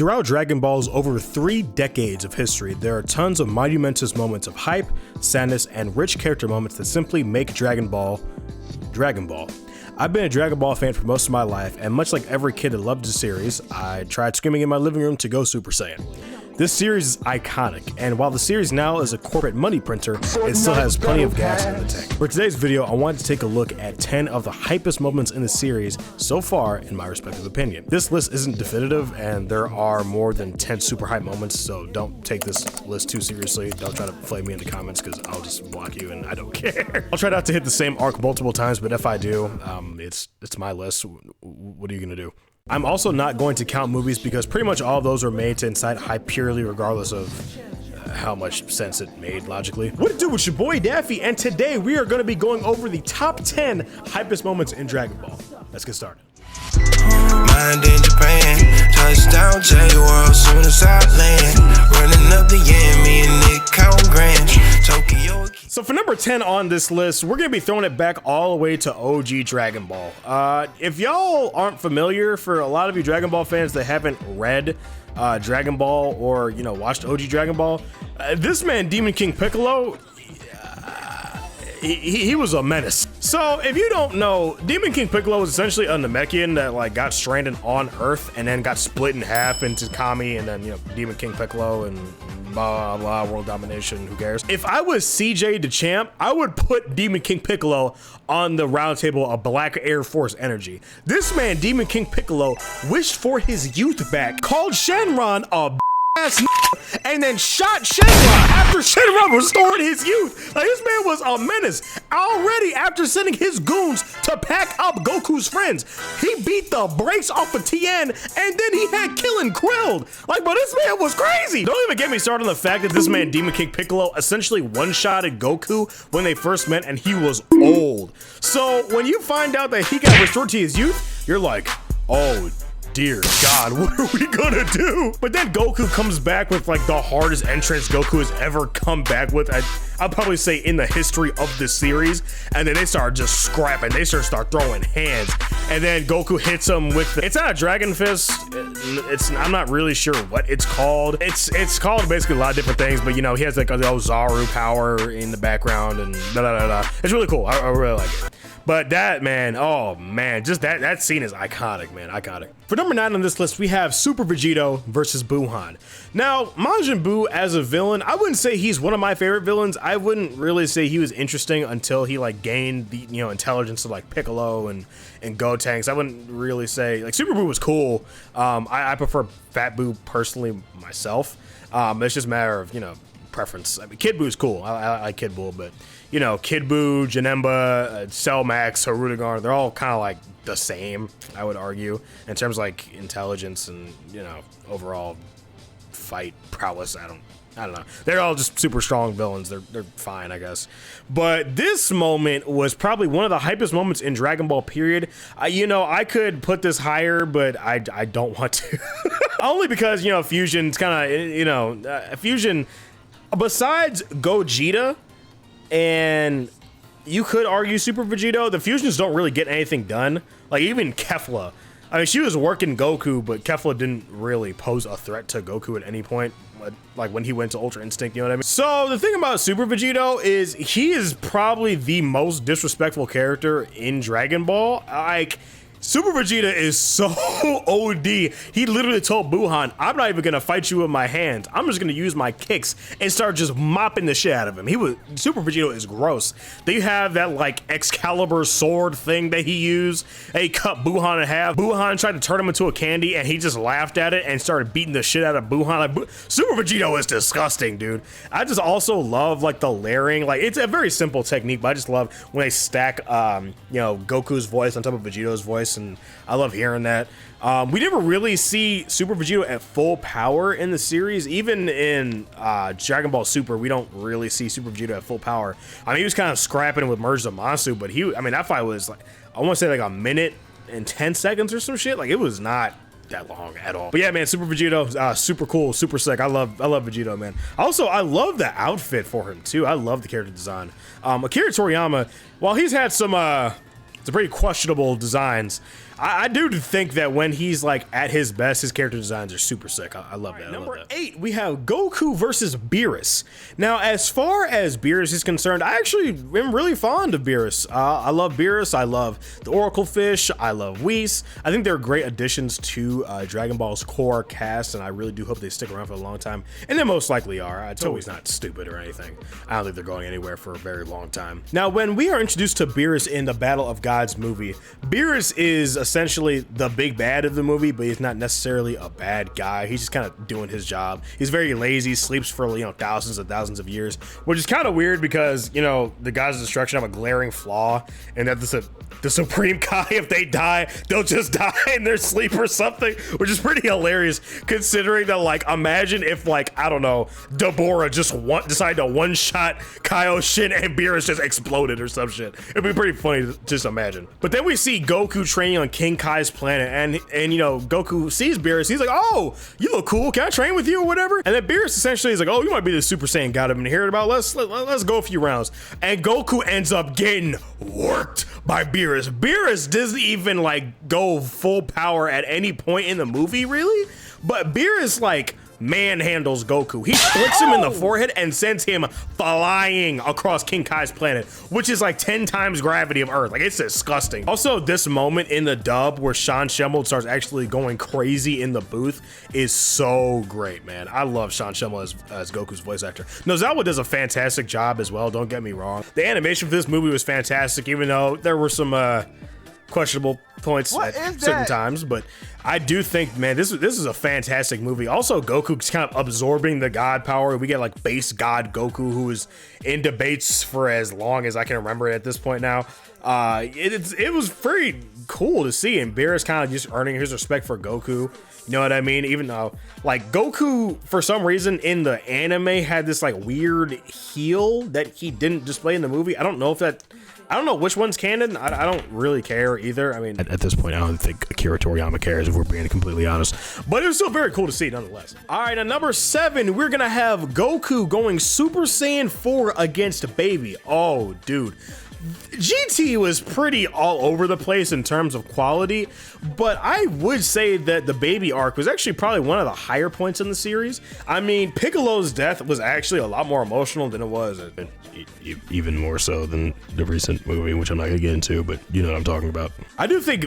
Throughout Dragon Ball's over 3 decades of history, there are tons of monumentous moments of hype, sadness, and rich character moments that simply make Dragon Ball, Dragon Ball. I've been a Dragon Ball fan for most of my life, and much like every kid that loved the series, I tried screaming in my living room to go Super Saiyan. This series is iconic, and while the series now is a corporate money printer, it still has plenty of gas in the tank. For today's video, I wanted to take a look at 10 of the hypest moments in the series so far, in my respective opinion. This list isn't definitive, and there are more than 10 super hype moments, so don't take this list too seriously. Don't try to flame me in the comments, because I'll just block you, and I don't care. I'll try not to hit the same arc multiple times, but if I do, it's my list. What are you gonna do? I'm also not going to count movies because pretty much all of those are made to incite hype purely regardless of how much sense it made logically. What it do with your boy Daffy, and today we are going to be going over the top 10 hypest moments in Dragon Ball. Let's get started. Mind in Japan, touchdown J-World, soon as I land, running up the yen, me and Nick count grand, Tokyo. So for number 10 on this list, we're gonna be throwing it back all the way to OG Dragon Ball. If y'all aren't familiar, for a lot of you Dragon Ball fans that haven't read Dragon Ball or watched OG Dragon Ball, this man Demon King Piccolo, he was a menace. So if you don't know, Demon King Piccolo was essentially a Namekian that got stranded on Earth and then got split in half into Kami and then Demon King Piccolo and blah blah, world domination, who cares. If I was CJ the champ, I would put Demon King Piccolo on the round table of Black Air Force energy. This man Demon King Piccolo wished for his youth back, called Shenron a ass and then shot Shenron after Shenron restored his youth. Like, this man was a menace already after sending his goons to pack up Goku's friends. He beat the brakes off of Tien, and then he had Killing Krilled. Like, but this man was crazy. Don't even get me started on the fact that this man Demon King Piccolo essentially one-shotted Goku when they first met, and he was old. So when you find out that he got restored to his youth, you're like, oh dear God, what are we gonna do? But then Goku comes back with the hardest entrance Goku has ever come back with, I'll probably say in the history of this series. And then they start just scrapping, they start throwing hands, and then Goku hits him with it's not a Dragon Fist, I'm not really sure what it's called. It's called basically a lot of different things, but he has the Zaru power in the background and blah, blah, blah, blah. It's really cool. I really like it. But that, man, oh man, just that scene is iconic, man, iconic. For number 9 on this list, we have Super Vegito versus Buhan. Now, Majin Buu as a villain, I wouldn't say he's one of my favorite villains. I wouldn't really say he was interesting until he gained the intelligence of Piccolo and Gotenks. I wouldn't really say Super Buu was cool. I prefer Fat Buu personally myself. It's just a matter of preference. I mean, Kid Buu's cool. I like Kid Buu, but Kid Buu, Janemba, Cell Max, Harudegar, they're all kind of the same, I would argue, in terms of intelligence and overall fight prowess. I don't know. They're all just super strong villains. They're fine, I guess. But this moment was probably one of the hypest moments in Dragon Ball period. I could put this higher, but I don't want to. Only because Fusion's kind of Fusion. Besides Gogeta, and you could argue Super Vegito, the Fusions don't really get anything done. Even Kefla, I mean, she was working Goku, but Kefla didn't really pose a threat to Goku at any point, when he went to Ultra Instinct, you know what I mean? So the thing about Super Vegito is he is probably the most disrespectful character in Dragon Ball. Super Vegeta is so OD. He literally told Buhan, I'm not even gonna fight you with my hands. I'm just gonna use my kicks and start just mopping the shit out of him. Super Vegeta is gross. They have that Excalibur sword thing that he used. He cut Buhan in half. Buhan tried to turn him into a candy and he just laughed at it and started beating the shit out of Buhan. Super Vegito is disgusting, dude. I just also love the layering. It's a very simple technique, but I just love when they stack Goku's voice on top of Vegito's voice. And I love hearing that. We never really see Super Vegito at full power in the series. Even in Dragon Ball Super, we don't really see Super Vegito at full power. I mean, he was kind of scrapping with Merge Zamasu, but that fight was I want to say a minute and 10 seconds or some shit. It was not that long at all. But yeah, man, Super Vegito, super cool, super sick. I love Vegito, man. Also, I love the outfit for him too. I love the character design. Akira Toriyama, while he's had some pretty questionable designs, I do think that when he's like at his best, his character designs are super sick. I love that. Number 8, we have Goku versus Beerus. Now, as far as Beerus is concerned, I actually am really fond of Beerus. I love Beerus. I love the Oracle Fish. I love Whis. I think they're great additions to Dragon Ball's core cast, and I really do hope they stick around for a long time. And they most likely are. Toei's not stupid or anything. I don't think they're going anywhere for a very long time. Now, when we are introduced to Beerus in the Battle of Gods movie, Beerus is essentially the big bad of the movie, but he's not necessarily a bad guy. He's just kind of doing his job. He's very lazy, sleeps for, you know, thousands and thousands of years, which is kind of weird because, you know, the gods of destruction have a glaring flaw, and that the Supreme Kai, if they die, they'll just die in their sleep or something, which is pretty hilarious considering that, like, imagine if, like, I don't know, Deborah just decided to one-shot Kaioshin and Beerus just exploded or some shit. It'd be pretty funny to just imagine. But then we see Goku training on King Kai's planet, and you know, Goku sees Beerus. He's like, oh, you look cool. Can I train with you or whatever? And then Beerus essentially is like, oh, you might be the Super Saiyan god I've been hearing about. Let's go a few rounds. And Goku ends up getting worked by Beerus. Beerus doesn't even like go full power at any point in the movie, really. But Beerus like manhandles Goku. He flicks him in the forehead and sends him flying across King Kai's planet, which is like 10 times gravity of Earth. Like, it's disgusting. Also, this moment in the dub where Sean Schemmel starts actually going crazy in the booth is so great, man. I love Sean Schemmel as Goku's voice actor. Nozawa does a fantastic job as well, don't get me wrong. The animation for this movie was fantastic, even though there were some questionable points at certain times, but I do think, man, this is a fantastic movie. Also, Goku's kind of absorbing the god power. We get like base god Goku, who is in debates for as long as I can remember it at this point now. It was very cool to see, and Beerus kind of just earning his respect for Goku. You know what I mean? Even though, like, Goku, for some reason in the anime had this like weird heel that he didn't display in the movie. I don't know which one's canon. I don't really care either. I mean, at this point, I don't think Akira Toriyama cares, if we're being completely honest. But it was still very cool to see, nonetheless. All right, at number 7, we're gonna have Goku going Super Saiyan 4 against Baby. Oh, dude. GT was pretty all over the place in terms of quality, but I would say that the Baby arc was actually probably one of the higher points in the series. I mean, Piccolo's death was actually a lot more emotional than it was, even more so than the recent movie, which I'm not gonna get into, but you know what I'm talking about. I do think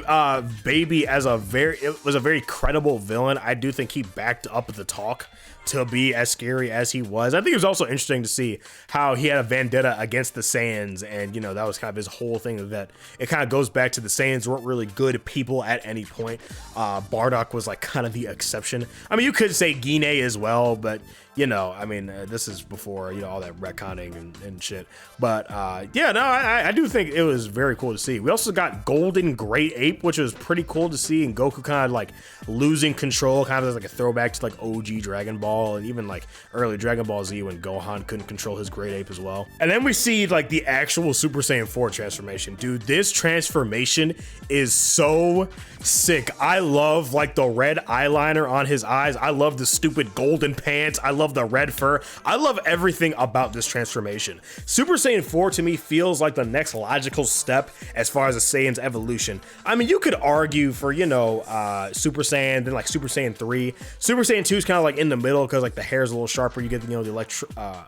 Baby was a very credible villain. I do think he backed up the talk to be as scary as he was. I think it was also interesting to see how he had a vendetta against the Saiyans, and you know, that was kind of his whole thing, that it kind of goes back to the Saiyans weren't really good people at any point. Bardock was like kind of the exception. I mean, you could say Guinea as well, but you know, I mean, this is before, you know, all that retconning and shit. But yeah, no, I do think it was very cool to see. We also got Golden Great Ape, which was pretty cool to see, and Goku kind of like losing control, kind of as like a throwback to like OG Dragon Ball and even like early Dragon Ball Z when Gohan couldn't control his Great Ape as well. And then we see like the actual Super Saiyan 4 transformation. Dude, this transformation is so sick. I love like the red eyeliner on his eyes. I love the stupid golden pants. I love the red fur. I love everything about this transformation. Super Saiyan 4 to me feels like the next logical step as far as a Saiyan's evolution. I mean, you could argue for, you know, Super Saiyan, then like Super Saiyan 3. Super Saiyan 2 is kind of like in the middle because like the hair is a little sharper. You get, you know, the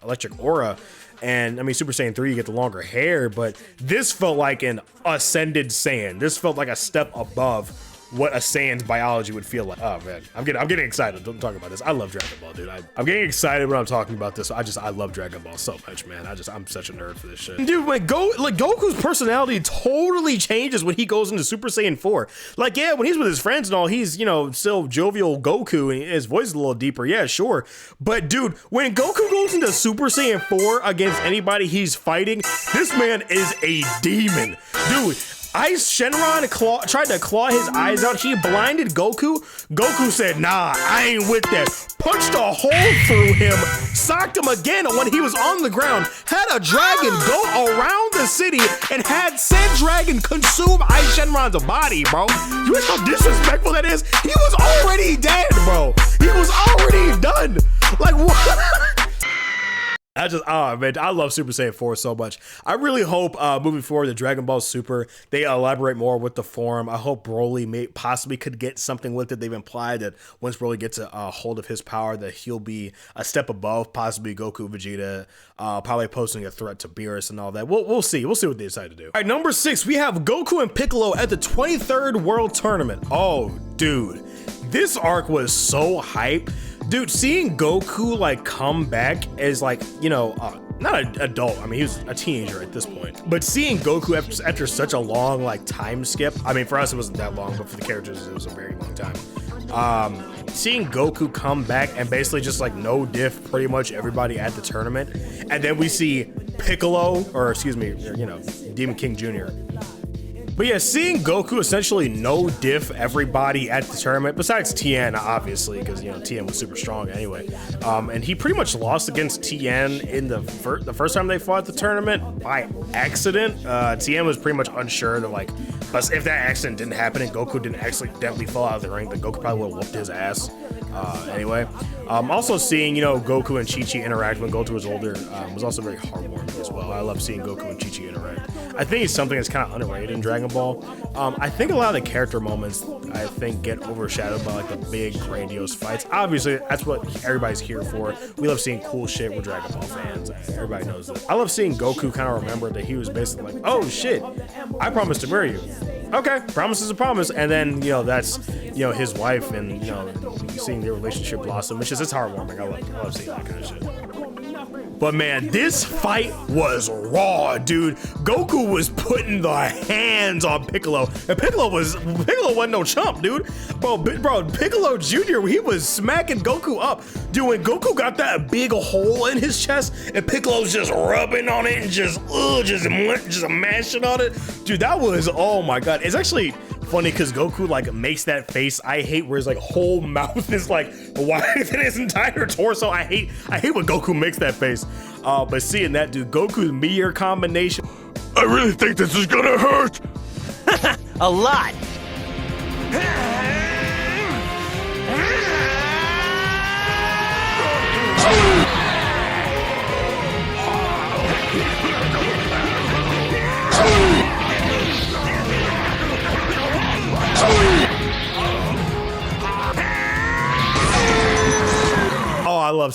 electric aura. And I mean, Super Saiyan 3, you get the longer hair, but this felt like an ascended Saiyan. This felt like a step above what a Saiyan's biology would feel like. Oh man, I'm getting excited. Don't talk about this. I love Dragon Ball, dude. I'm getting excited when I'm talking about this. I love Dragon Ball so much, man. I'm such a nerd for this shit. Dude, like Goku's personality totally changes when he goes into Super Saiyan 4. Like, yeah, when he's with his friends and all, he's, you know, still jovial Goku and his voice is a little deeper. Yeah, sure. But dude, when Goku goes into Super Saiyan 4 against anybody he's fighting, this man is a demon. Dude, Ice Shenron tried to claw his eyes out. He blinded Goku. Goku said, nah, I ain't with that. Punched a hole through him, socked him again when he was on the ground, had a dragon go around the city, and had said dragon consume Ice Shenron's body, bro. You know how disrespectful that is? He was already dead, bro. He was already done. Like, what? oh man, I love Super Saiyan 4 so much. I really hope moving forward to Dragon Ball Super, they elaborate more with the form. I hope Broly possibly could get something with it. They've implied that once Broly gets a hold of his power, that he'll be a step above possibly Goku, Vegeta, probably posing a threat to Beerus and all that. We'll see. We'll see what they decide to do. All right, number 6, we have Goku and Piccolo at the 23rd World Tournament. Oh, dude, this arc was so hype. Dude, seeing Goku like come back as like, you know, not an adult, I mean, he was a teenager at this point, but seeing Goku after such a long like time skip, I mean, for us it wasn't that long, but for the characters it was a very long time. Seeing Goku come back and basically just like no diff pretty much everybody at the tournament, and then we see Piccolo, or excuse me, you know, Demon King Jr. But yeah, seeing Goku essentially no diff everybody at the tournament, besides Tien, obviously, because, you know, Tien was super strong anyway. And he pretty much lost against Tien in the first time they fought the tournament by accident. Tien was pretty much unsure that, like, but if that accident didn't happen and Goku didn't accidentally fall out of the ring, then Goku probably would have whooped his ass. Anyway, also seeing, you know, Goku and Chi-Chi interact when Goku was older was also very heartwarming as well. I love seeing Goku and Chi-Chi interact. I think it's something that's kind of underrated in Dragon Ball. I think a lot of the character moments, I think, get overshadowed by like the big grandiose fights. Obviously, that's what everybody's here for. We love seeing cool shit with Dragon Ball fans. Everybody knows this. I love seeing Goku kind of remember that he was basically like, oh shit, I promised to marry you. Okay, promise is a promise. And then, you know, that's, you know, his wife, and, you know, seeing their relationship blossom. It's heartwarming. I love seeing that kind of shit. But man, this fight was raw, dude. Goku was putting the hands on Piccolo, and Piccolo wasn't no chump, dude. Bro, Piccolo Jr., he was smacking Goku up. Dude, when Goku got that big hole in his chest, and Piccolo's just rubbing on it and just mashing on it, dude, that was, oh my god. It's actually funny because Goku like makes that face I hate, where his like whole mouth is like wider than his entire torso. I hate when Goku makes that face. But seeing that, dude, Goku's meteor combination, I really think this is gonna hurt. A lot.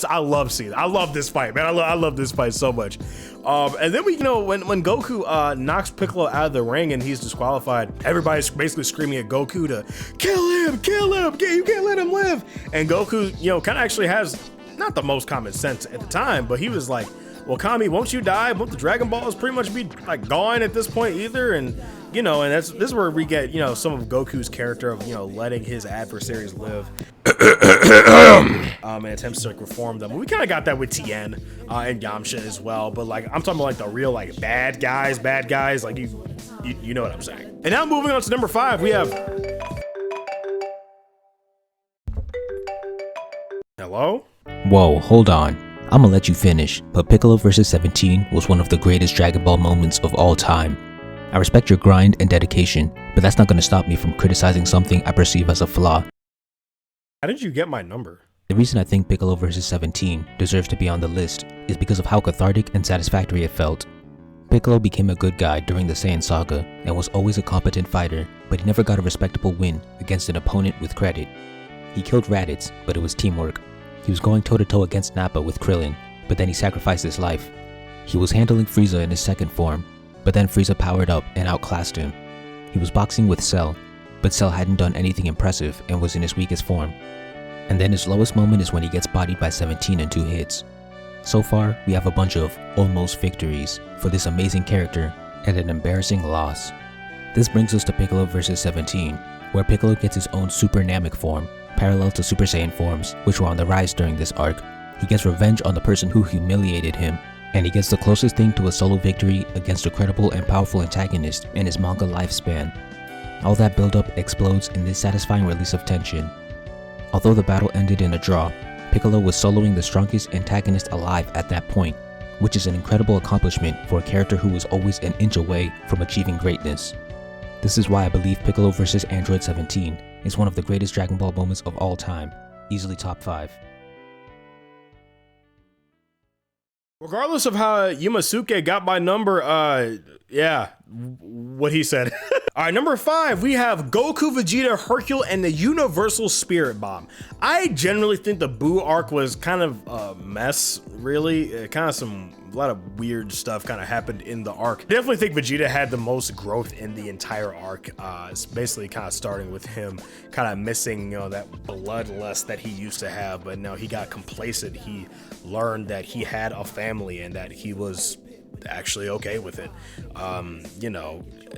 I love seeing it. I love this fight, man. I love this fight so much. And then we, you know, when Goku knocks Piccolo out of the ring and he's disqualified, everybody's basically screaming at Goku to kill him, you can't let him live. And Goku, you know, kind of actually has not the most common sense at the time, but he was like, well, Kami, won't you die? Won't the Dragon Balls pretty much be like gone at this point either? And, you know, and this is where we get, you know, some of Goku's character of, you know, letting his adversaries live and attempts to like reform them. We kind of got that with Tien and Yamcha as well, but like I'm talking about like the real like bad guys, like you know what I'm saying. And now moving on to number 5, we have hello? Whoa, hold on. I'ma let you finish, but Piccolo vs 17 was one of the greatest Dragon Ball moments of all time. I respect your grind and dedication, but that's not gonna stop me from criticizing something I perceive as a flaw. How did you get my number? The reason I think Piccolo vs 17 deserves to be on the list is because of how cathartic and satisfactory it felt. Piccolo became a good guy during the Saiyan Saga and was always a competent fighter, but he never got a respectable win against an opponent with credit. He killed Raditz, but it was teamwork. He was going toe-to-toe against Nappa with Krillin, but then he sacrificed his life. He was handling Frieza in his second form, but then Frieza powered up and outclassed him. He was boxing with Cell, but Cell hadn't done anything impressive and was in his weakest form. And then his lowest moment is when he gets bodied by 17 in 2 hits. So far, we have a bunch of almost victories for this amazing character and an embarrassing loss. This brings us to Piccolo vs 17, where Piccolo gets his own Super Namek form, parallel to Super Saiyan forms, which were on the rise during this arc. He gets revenge on the person who humiliated him, and he gets the closest thing to a solo victory against a credible and powerful antagonist in his manga lifespan. All that build-up explodes in this satisfying release of tension. Although the battle ended in a draw, Piccolo was soloing the strongest antagonist alive at that point, which is an incredible accomplishment for a character who was always an inch away from achieving greatness. This is why I believe Piccolo vs Android 17 is one of the greatest Dragon Ball moments of all time, easily top 5. Regardless of how Yumasuke got my number, yeah, what he said. All right, number 5, we have Goku, Vegeta, Hercule, and the Universal Spirit Bomb. I generally think the Buu arc was kind of a mess, really. A lot of weird stuff kind of happened in the arc. Definitely think Vegeta had the most growth in the entire arc. It's basically kind of starting with him kind of missing, that bloodlust that he used to have, but now he got complacent. He learned that he had a family and that he was actually okay with it.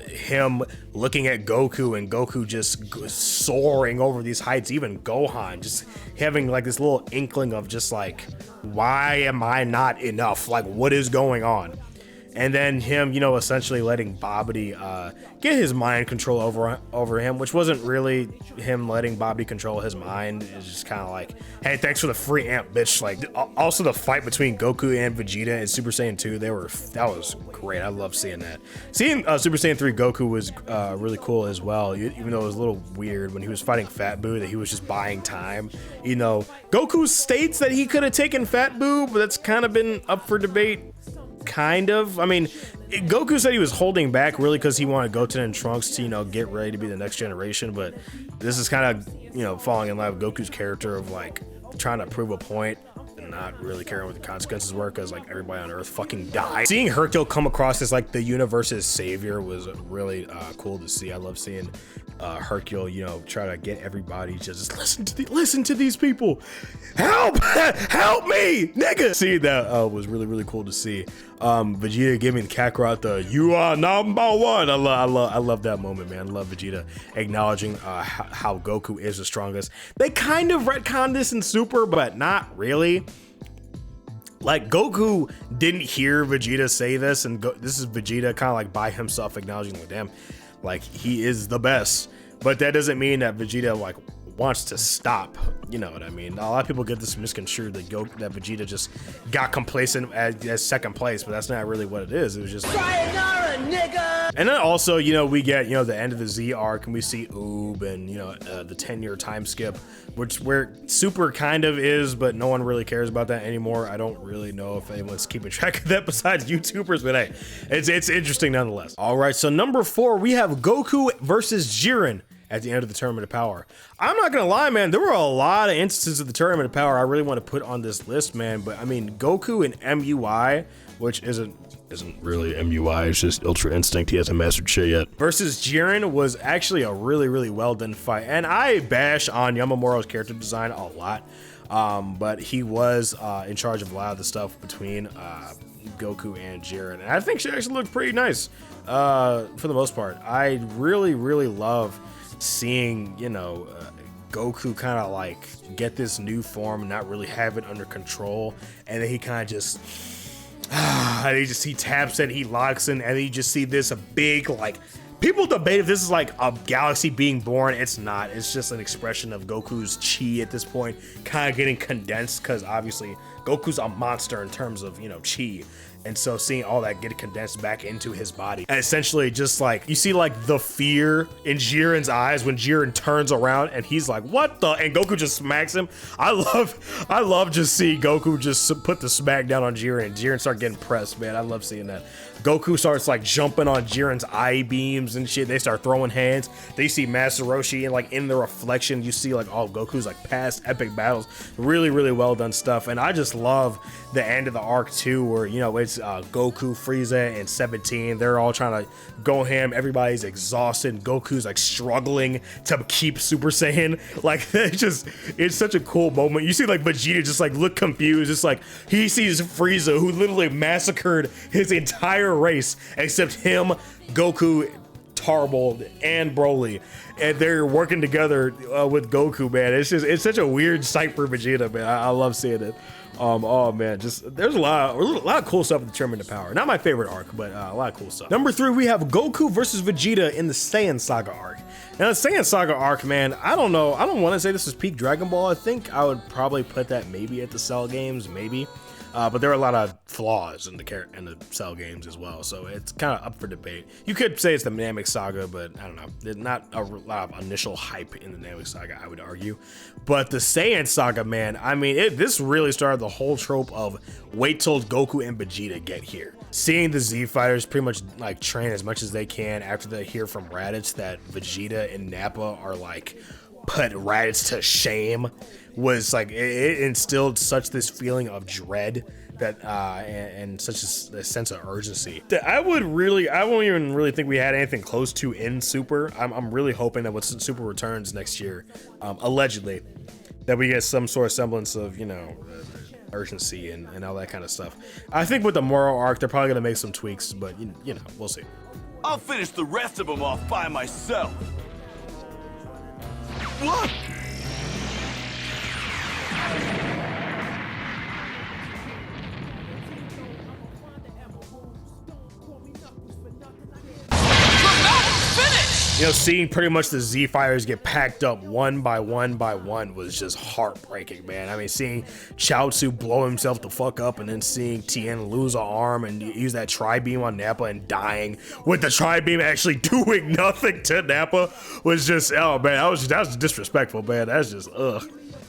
Him looking at Goku and Goku just soaring over these heights, even Gohan just having like this little inkling of just like, why am I not enough? Like, what is going on? And then him, essentially letting Babidi get his mind control over him, which wasn't really him letting Babidi control his mind. It's just kind of like, hey, thanks for the free amp, bitch. Like, also the fight between Goku and Vegeta in Super Saiyan 2, that was great. I love seeing that. Seeing Super Saiyan 3 Goku was really cool as well, even though it was a little weird when he was fighting Fat Buu that he was just buying time. Goku states that he could have taken Fat Buu, but that's kind of been up for debate. Kind of. I mean, Goku said he was holding back really because he wanted Goten and Trunks to, get ready to be the next generation, but this is kind of, falling in line with Goku's character of like trying to prove a point and not really caring what the consequences were because like everybody on Earth fucking died. Seeing Hercule come across as like the universe's savior was really cool to see. I love seeing Hercule, try to get everybody to just listen to these people. Help me, nigga. See, that was really cool to see. Vegeta giving Kakarot "You are number one." I love that moment, man. I love Vegeta acknowledging how Goku is the strongest. They kind of retconned this in Super, but not really. Like, Goku didn't hear Vegeta say this, and this is Vegeta kind of like by himself acknowledging, like, damn, like he is the best. But that doesn't mean that Vegeta like wants to stop. You know what I mean? A lot of people get this misconstrued that Vegeta just got complacent as second place, but that's not really what it is. It was just like, sayonara, nigga. And then also, we get the end of the Z arc, and we see Oob and the 10-year time skip, where Super kind of is, but no one really cares about that anymore. I don't really know if anyone's keeping track of that besides YouTubers, but hey, it's interesting nonetheless. All right, so number 4, we have Goku versus Jiren at the end of the Tournament of Power. I'm not gonna lie, man, there were a lot of instances of the Tournament of Power I really want to put on this list, man, but I mean, Goku and MUI, which isn't really MUI, it's just Ultra Instinct, he hasn't mastered shit yet, versus Jiren was actually a really well done fight, and I bash on Yamamoto's character design a lot, but he was in charge of a lot of the stuff between Goku and Jiren, and I think she actually looked pretty nice for the most part. I really love seeing Goku kind of like get this new form and not really have it under control, and then he kind of just he taps it, he locks in, and you just see this big, like, people debate if this is like a galaxy being born. It's not. It's just an expression of Goku's chi at this point kind of getting condensed, because obviously Goku's a monster in terms of chi. And so seeing all that get condensed back into his body, and essentially just like you see like the fear in Jiren's eyes when Jiren turns around and he's like, what the, and Goku just smacks him. I love just seeing Goku just put the smack down on Jiren and Jiren start getting pressed, man. I love seeing that. Goku starts like jumping on Jiren's eye beams and shit. They start throwing hands. They see Master Roshi, and like in the reflection you see like all Goku's like past epic battles. Really well done stuff. And I just love the end of the arc too, where it's Goku, Frieza, and 17. They're all trying to go ham. Everybody's exhausted. Goku's like struggling to keep Super Saiyan. Like, it's such a cool moment. You see like Vegeta just like look confused. It's like he sees Frieza, who literally massacred his entire race except him, Goku, Tarble, and Broly, and they're working together with Goku, man. It's such a weird sight for Vegeta, man. I love seeing it. Oh man, there's a lot of cool stuff in the Tournament of Power. Not my favorite arc, but a lot of cool stuff. Number 3, we have Goku versus Vegeta in the Saiyan Saga arc. Now, the Saiyan Saga arc, man, I don't know. I don't want to say this is peak Dragon Ball. I think I would probably put that maybe at the Cell games, maybe. But there are a lot of flaws in the Cell games as well, so it's kind of up for debate. You could say it's the Namek Saga, but I don't know. There's not a lot of initial hype in the Namek Saga, I would argue. But the Saiyan Saga, man, I mean, this really started the whole trope of wait till Goku and Vegeta get here. Seeing the Z fighters pretty much like train as much as they can after they hear from Raditz that Vegeta and Nappa are like put Raditz to shame was like it instilled such this feeling of dread that and such a sense of urgency that I won't even really think we had anything close to in Super. I'm really hoping that when Super returns next year, allegedly, that we get some sort of semblance of, you know, urgency and all that kind of stuff. I think with the Moro arc, they're probably gonna make some tweaks, but you know, we'll see. I'll finish the rest of them off by myself. What? You know, seeing pretty much the Z fighters get packed up one by one by one was just heartbreaking, man. I mean, seeing Chaozu blow himself the fuck up and then seeing Tien lose an arm and use that tri-beam on Nappa and dying with the tri-beam actually doing nothing to Nappa was just, oh man, that was disrespectful, man. That's just, ugh.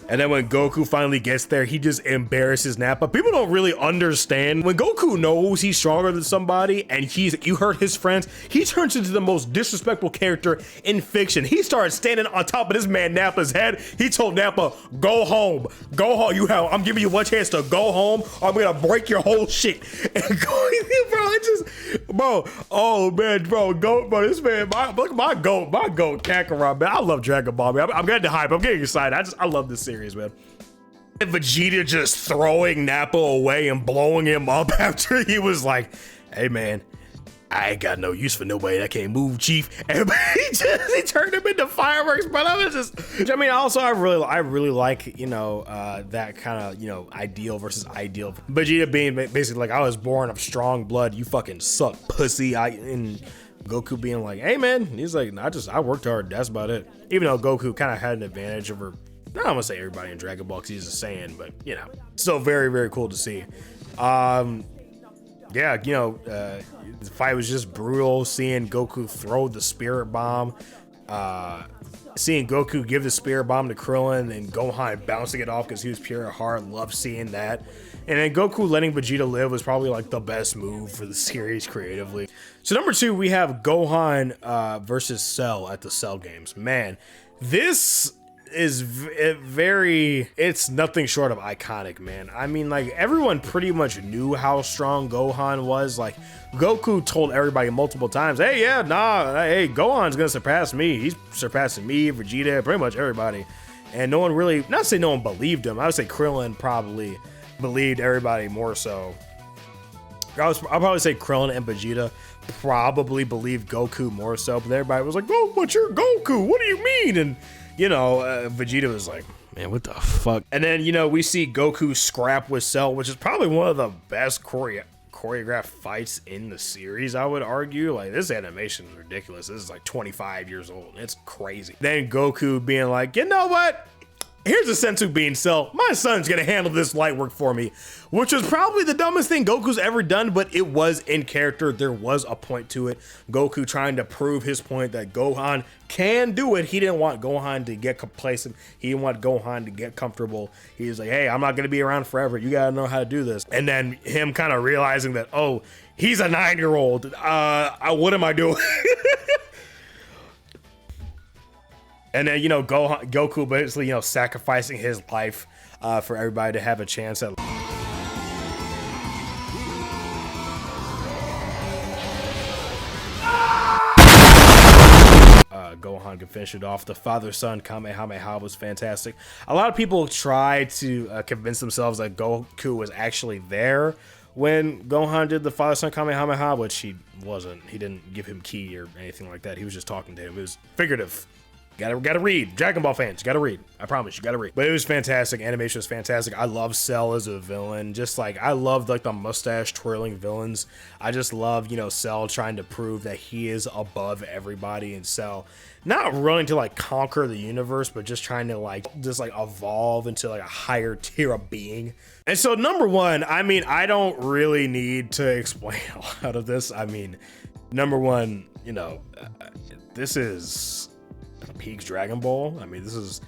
And then when Goku finally gets there, he just embarrasses Nappa. People don't really understand. When Goku knows he's stronger than somebody and you hurt his friends, he turns into the most disrespectful character in fiction. He started standing on top of this man Nappa's head. He told Nappa, go home. Go home. I'm giving you one chance to go home or I'm gonna break your whole shit. And oh man, this man, my goat Kakarot, man. I love Dragon Ball, man. I'm getting hype. I'm getting excited. I love this series, man. And Vegeta just throwing Nappa away and blowing him up after he was like, hey man, I ain't got no use for nobody that can't move, chief. And he turned him into fireworks, but I was just, I mean, also I really like, you know, that kind of, you know, ideal versus ideal. Vegeta being basically like, I was born of strong blood, you fucking suck, pussy. And Goku being like, hey man, he's like, I worked hard, that's about it. Even though Goku kind of had an advantage over, I don't want to say everybody in Dragon Ball because he's a Saiyan, but you know, still very, very cool to see. Yeah, you know, the fight was just brutal. Seeing Goku throw the spirit bomb, seeing Goku give the spirit bomb to Krillin and Gohan bouncing it off because he was pure at heart. Love seeing that. And then Goku letting Vegeta live was probably like the best move for the series creatively. So number 2, we have Gohan versus Cell at the Cell games. Man, this is it's nothing short of iconic, man. I mean, like, everyone pretty much knew how strong Gohan was. Like, Goku told everybody multiple times, hey, Gohan's gonna surpass me. He's surpassing me, Vegeta, pretty much everybody. And no one really, not to say no one believed him, I would say Krillin probably believed everybody more so. I'll probably say Krillin and Vegeta probably believed Goku more so, but everybody was like, oh, but you're Goku, what do you mean? And you know, Vegeta was like, man, what the fuck? And then, you know, we see Goku scrap with Cell, which is probably one of the best choreographed fights in the series, I would argue. Like, this animation is ridiculous. This is like 25 years old. It's crazy. Then Goku being like, you know what? Here's a sensu bean, Cell. My son's gonna handle this light work for me, which was probably the dumbest thing Goku's ever done, but it was in character. There was a point to it. Goku trying to prove his point that Gohan can do it. He didn't want Gohan to get complacent. He didn't want Gohan to get comfortable. He was like, hey, I'm not gonna be around forever. You gotta know how to do this. And then him kind of realizing that, oh, he's a 9-year-old. What am I doing? And then, you know, Goku basically, you know, sacrificing his life for everybody to have a chance at. Gohan can finish it off. The father-son Kamehameha was fantastic. A lot of people try to convince themselves that Goku was actually there when Gohan did the father-son Kamehameha, which he wasn't. He didn't give him ki or anything like that. He was just talking to him. It was figurative. Gotta read. Dragon Ball fans, gotta read. I promise you, gotta read. But it was fantastic. Animation was fantastic. I love Cell as a villain. Just like, I love like the mustache twirling villains. I just love, you know, Cell trying to prove that he is above everybody, and Cell not running to like conquer the universe, but just trying to like evolve into like a higher tier of being. And so number one, I mean, I don't really need to explain a lot of this. I mean, number one, you know, this is peaks Dragon Ball. I mean, this is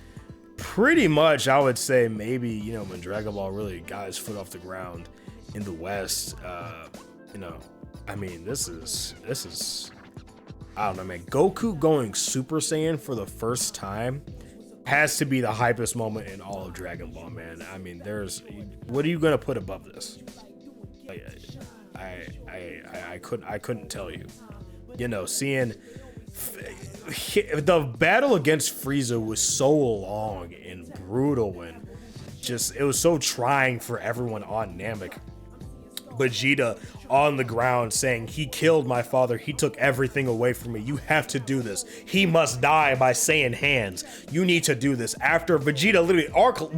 pretty much, I would say, maybe, you know, when Dragon Ball really got his foot off the ground in the West. You know, I mean, this is I don't know, man. Goku going Super Saiyan for the first time has to be the hypest moment in all of Dragon Ball, man. I mean, what are you gonna put above this? I couldn't tell you. You know, seeing the battle against Frieza was so long and brutal, and just, it was so trying for everyone on Namek. Vegeta on the ground saying, he killed my father, he took everything away from me, you have to do this, he must die by Saiyan hands, you need to do this. After Vegeta literally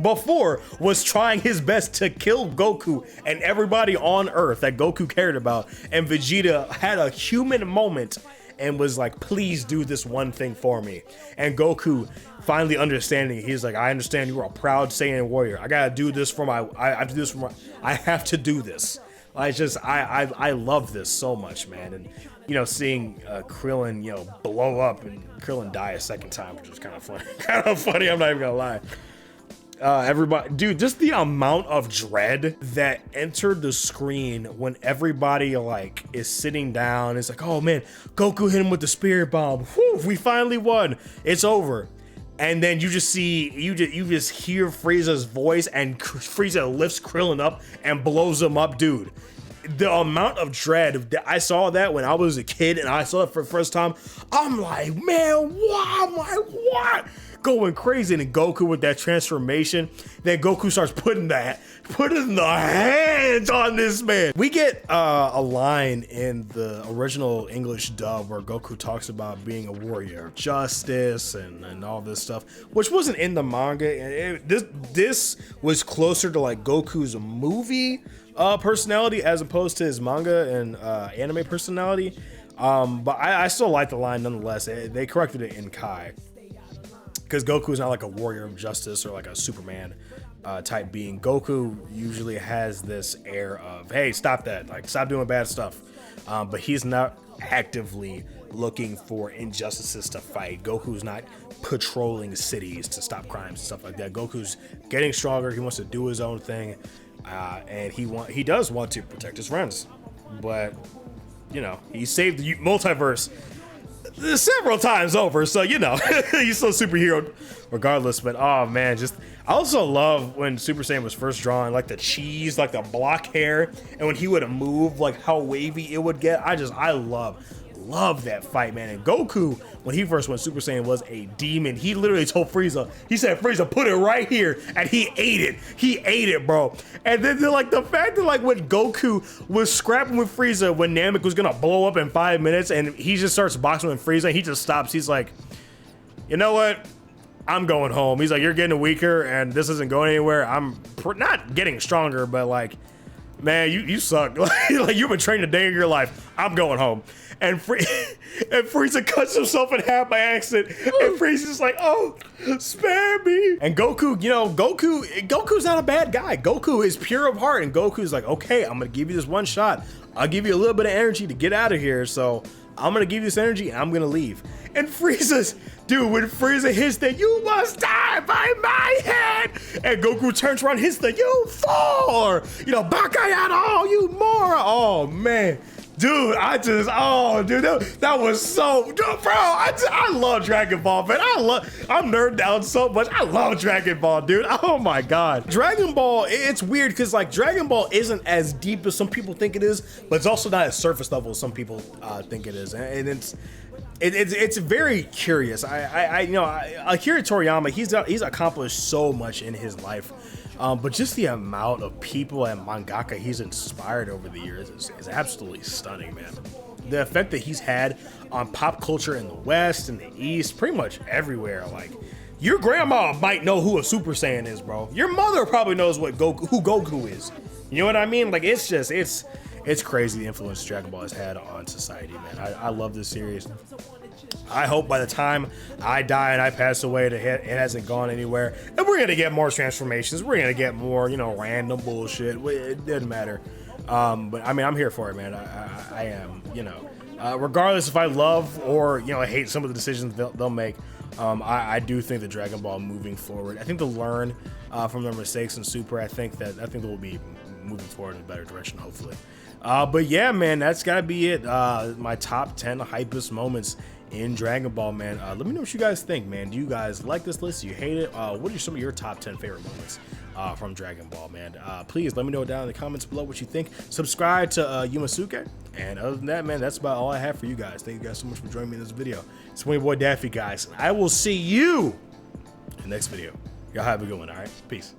before was trying his best to kill Goku and everybody on Earth that Goku cared about, and Vegeta had a human moment and was like, please do this one thing for me. And Goku finally understanding, he's like, I understand you are a proud Saiyan warrior, I gotta do this for my, I have to do this. I love this so much, man. And, you know, seeing Krillin, you know, blow up and Krillin die a second time, which was kind of funny, I'm not even gonna lie. Everybody, dude, just the amount of dread that entered the screen when everybody like is sitting down. It's like, oh man, Goku hit him with the spirit bomb. Whew, we finally won. It's over. And then you just see, you just hear Frieza's voice, and Frieza lifts Krillin up and blows him up, dude. The amount of dread, I saw that when I was a kid and I saw it for the first time. I'm like, man, what? I'm like, what? Going crazy. And Goku with that transformation, then Goku starts putting the hands on this man. We get a line in the original English dub where Goku talks about being a warrior of justice and all this stuff, which wasn't in the manga. And this was closer to like Goku's movie personality as opposed to his manga and anime personality. But I still like the line nonetheless. They corrected it in Kai, because Goku is not like a warrior of justice or like a Superman type being. Goku usually has this air of, hey, stop that, like stop doing bad stuff. But he's not actively looking for injustices to fight. Goku's not patrolling cities to stop crimes and stuff like that. Goku's getting stronger. He wants to do his own thing, and he does want to protect his friends. But you know, he saved the multiverse several times over, so you know, he's still a superhero regardless. But oh man, just I also love when Super Saiyan was first drawn, like the cheese, like the block hair, and when he would move, like how wavy it would get. I love that fight, man. And Goku, when he first went Super Saiyan, was a demon. He literally told Frieza, he said, Frieza, put it right here, and he ate it, bro. And then like the fact that like when Goku was scrapping with Frieza when Namek was gonna blow up in 5 minutes, and he just starts boxing with Frieza, he just stops. He's like, you know what? I'm going home. He's like, you're getting weaker, and this isn't going anywhere. I'm not getting stronger, but like, man, you suck. Like you've been training a day of your life. I'm going home. And Frieza cuts himself in half by accident. And Frieza's like, oh, spare me. And Goku, you know, Goku's not a bad guy. Goku is pure of heart. And Goku's like, okay, I'm gonna give you this one shot. I'll give you a little bit of energy to get out of here. So I'm gonna give you this energy and I'm gonna leave. And Frieza's, dude, when Frieza hits that, you must die by my hand. And Goku turns around, hits the, you fool. Or, you know, Bakayano, you moron. Oh, man. Dude, that was so, dude, bro, I love Dragon Ball, man. I'm nerded out so much. I love Dragon Ball, dude. Oh my God. Dragon Ball, it's weird because like Dragon Ball isn't as deep as some people think it is, but it's also not as surface level as some people think it is. And it's very curious. Akira Toriyama, he's accomplished so much in his life. But just the amount of people and mangaka he's inspired over the years is absolutely stunning, man. the effect that he's had on pop culture in the West and the East, pretty much everywhere. Like, your grandma might know who a Super Saiyan is, bro. Your mother probably knows who Goku is. You know what I mean? Like, it's just, it's crazy the influence Dragon Ball has had on society, man. I love this series. I hope by the time I die and I pass away, it hasn't gone anywhere. And we're going to get more transformations. We're going to get more, you know, random bullshit. It doesn't matter. But, I mean, I'm here for it, man. I am, you know. Regardless if I love or, you know, I hate some of the decisions they'll make, I do think that Dragon Ball moving forward, I think they'll learn from their mistakes in Super. I think they'll be moving forward in a better direction, hopefully. But yeah, man, that's gotta be it. My top 10 hypest moments in Dragon Ball, man. Let me know what you guys think, man. Do you guys like this list? Do you hate it? What are some of your top 10 favorite moments from Dragon Ball, man? Please let me know down in the comments below what you think. Subscribe to Yumasuke. And other than that, man, that's about all I have for you guys. Thank you guys so much for joining me in this video. It's my boy Daffy, guys. I will see you in the next video. Y'all have a good one, all right? Peace.